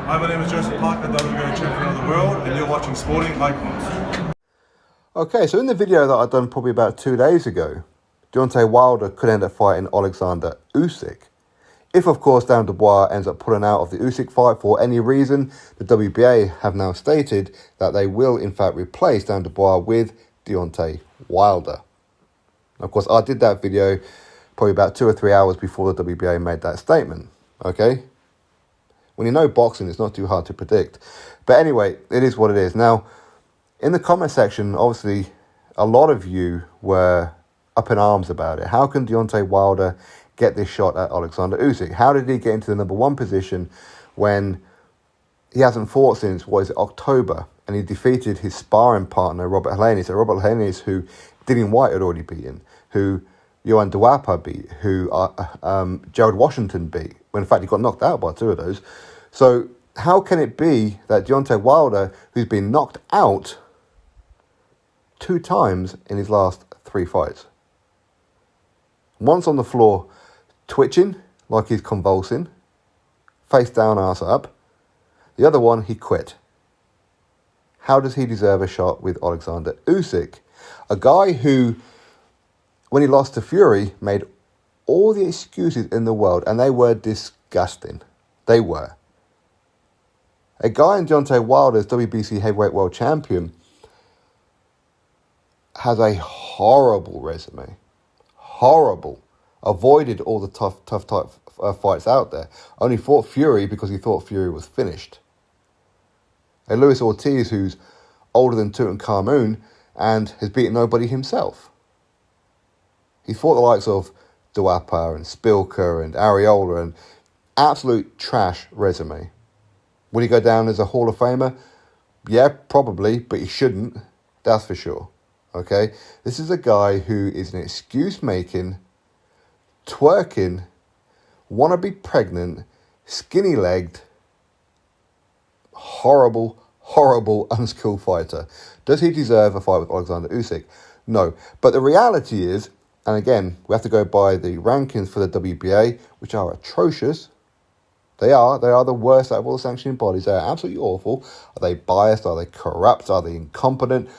Hi, my name is Joseph Parker, WBA champion of the world, and you're watching Sporting Icons. Okay, so in the video that I've done probably about 2 days ago, Deontay Wilder could end up fighting Oleksandr Usyk. If, of course, Dubois ends up pulling out of the Usyk fight for any reason, the WBA have now stated that they will, in fact, replace Dubois with Deontay Wilder. Of course, I did that video probably about 2 or 3 hours before the WBA made that statement, okay? When you know boxing, it's not too hard to predict. But anyway, it is what it is. Now, in the comment section, obviously, a lot of you were up in arms about it. How can Deontay Wilder get this shot at Oleksandr Usyk? How did he get into the number one position when he hasn't fought since, October? And he defeated his sparring partner, Robert Helenius. So Robert Helenius, who Dillian White had already beaten, who Johann Dubois beat, who Gerald Washington beat, when in fact he got knocked out by two of those. So how can it be that Deontay Wilder, who's been knocked out 2 times in his last 3 fights, once on the floor twitching like he's convulsing, face down, arse up, the other one he quit. How does he deserve a shot with Oleksandr Usyk? A guy who, when he lost to Fury, made all the excuses in the world, and they were disgusting. They were. A guy in Deontay Wilder's WBC heavyweight world champion has a horrible resume. Horrible. Avoided all the tough type fights out there. Only fought Fury because he thought Fury was finished. A Luis Ortiz who's older than Tutankhamun and has beaten nobody himself. He fought the likes of Duapa and Spilka and Areola, and absolute trash resume. Will he go down as a Hall of Famer? Yeah, probably, but he shouldn't. That's for sure. Okay? This is a guy who is an excuse-making, twerking, wanna-be pregnant, skinny-legged, horrible, unskilled fighter. Does he deserve a fight with Oleksandr Usyk? No. But the reality is, and again, we have to go by the rankings for the WBA, which are atrocious. They are the worst out of all the sanctioning bodies. They are absolutely awful. Are they biased? Are they corrupt? Are they incompetent?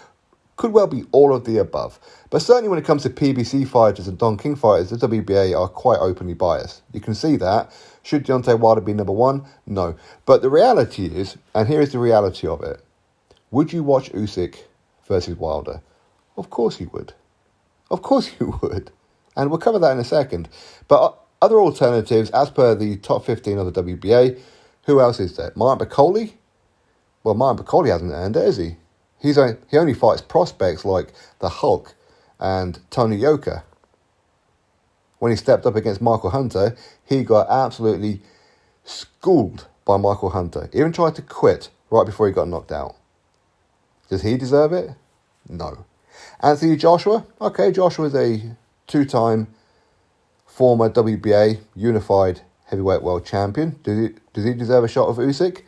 Could well be all of the above. But certainly when it comes to PBC fighters and Don King fighters, the WBA are quite openly biased. You can see that. Should Deontay Wilder be number one? No. But the reality is, and here is the reality of it, would you watch Usyk versus Wilder? Of course you would. Of course you would. And we'll cover that in a second. But other alternatives, as per the top 15 of the WBA, who else is there? Martin Bakole? Well, Martin Bakole hasn't earned it, has he? He only fights prospects like the Hulk and Tony Yoka. When he stepped up against Michael Hunter, he got absolutely schooled by Michael Hunter. Even tried to quit right before he got knocked out. Does he deserve it? No. Anthony Joshua? Okay, Joshua's a 2-time former WBA unified heavyweight world champion. Does he deserve a shot of Usyk?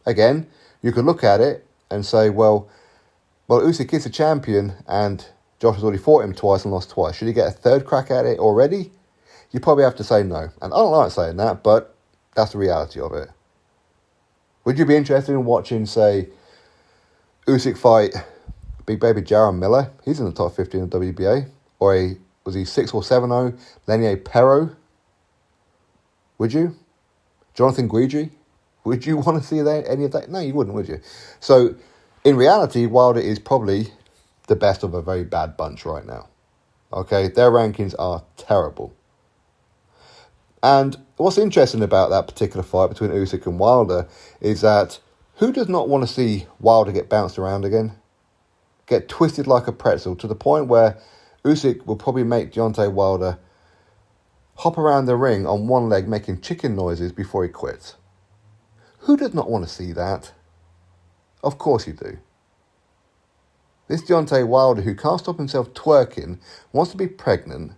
Again, you could look at it and say, well, Usyk is a champion and Joshua's already fought him twice and lost twice. Should he get a third crack at it already? You probably have to say no. And I don't like saying that, but that's the reality of it. Would you be interested in watching, say, Usyk fight big baby Jaron Miller? He's in the top 15 of WBA. Or was he 6 or 7-0? Lenier Perro? Would you? Jonathan Guidry? Would you want to see any of that? No, you wouldn't, would you? So, in reality, Wilder is probably the best of a very bad bunch right now. Okay, their rankings are terrible. And what's interesting about that particular fight between Usyk and Wilder is that who does not want to see Wilder get bounced around again? Get twisted like a pretzel to the point where Usyk will probably make Deontay Wilder hop around the ring on one leg making chicken noises before he quits. Who does not want to see that? Of course you do. This Deontay Wilder, who can't stop himself twerking, wants to be pregnant,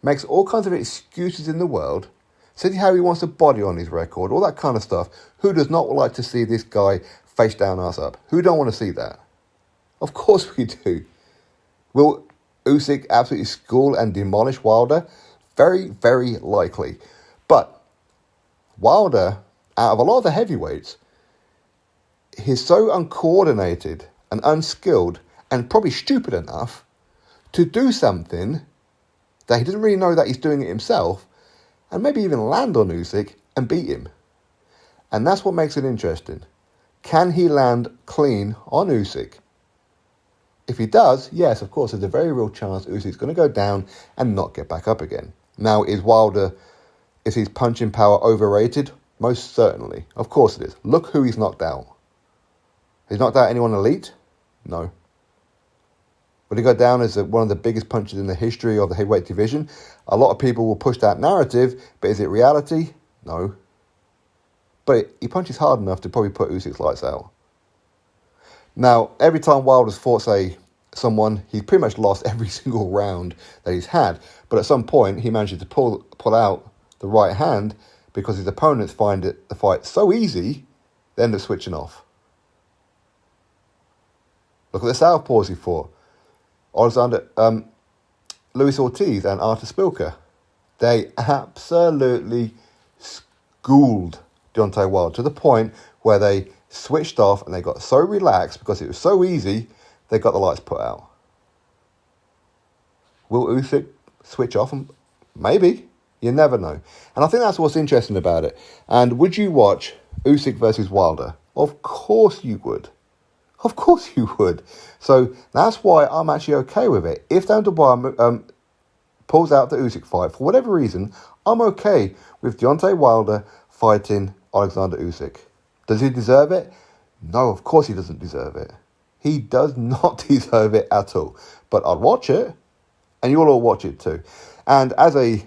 makes all kinds of excuses in the world, said how he wants a body on his record, all that kind of stuff. Who does not like to see this guy face down, ass up? Who don't want to see that? Of course we do. Will Usyk absolutely school and demolish Wilder? Very, very likely. But Wilder out of a lot of the heavyweights, he's so uncoordinated and unskilled and probably stupid enough to do something that he doesn't really know that he's doing it himself, and maybe even land on Usyk and beat him. And that's what makes it interesting. Can he land clean on Usyk? If he does, yes, of course, there's a very real chance Usyk's going to go down and not get back up again. Now, is his punching power overrated? Most certainly. Of course it is. Look who he's knocked out. He's knocked out anyone elite? No. Would he go down as one of the biggest punchers in the history of the heavyweight division? A lot of people will push that narrative, but is it reality? No. But he punches hard enough to probably put Usyk's lights out. Now, every time Wilder's fought, someone, he's pretty much lost every single round that he's had. But at some point, he manages to pull out the right hand because his opponents find the fight so easy, they end up switching off. Look at the southpaws he fought. Luis Ortiz and Artur Szpilka. They absolutely schooled Deontay Wilder to the point where they switched off and they got so relaxed because it was so easy, they got the lights put out. Will Usyk switch off? Maybe. You never know. And I think that's what's interesting about it. And would you watch Usyk versus Wilder? Of course you would. Of course you would. So that's why I'm actually okay with it. If Dubois pulls out the Usyk fight, for whatever reason, I'm okay with Deontay Wilder fighting Oleksandr Usyk. Does he deserve it? No, of course he doesn't deserve it. He does not deserve it at all. But I'd watch it, and you'll all watch it too. And as a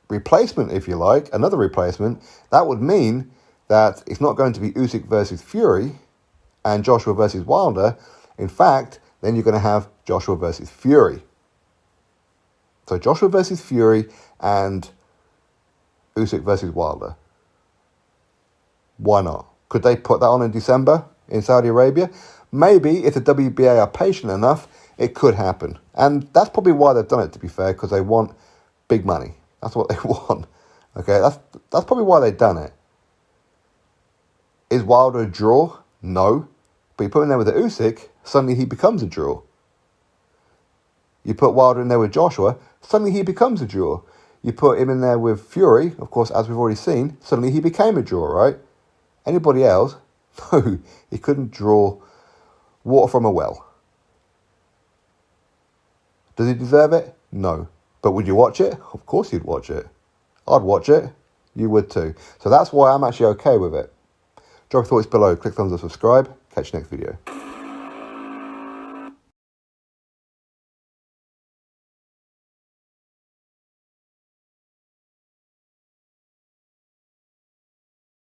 replacement, if you like, another replacement, that would mean that it's not going to be Usyk versus Fury and Joshua versus Wilder. In fact, then you're going to have Joshua versus Fury. So Joshua versus Fury and Usyk versus Wilder. Why not? Could they put that on in December in Saudi Arabia? Maybe, if the WBA are patient enough, it could happen. And that's probably why they've done it, to be fair, because they want big money. That's what they want. Okay, that's probably why they've done it. Is Wilder a draw? No. But you put him there with the Usyk, suddenly he becomes a draw. You put Wilder in there with Joshua, suddenly he becomes a draw. You put him in there with Fury, of course, as we've already seen, suddenly he became a draw, right? Anybody else? No, he couldn't draw water from a well. Does he deserve it? No. But would you watch it? Of course you'd watch it. I'd watch it. You would too. So that's why I'm actually okay with it. Drop your thoughts below. Click thumbs up, subscribe. Catch you next video.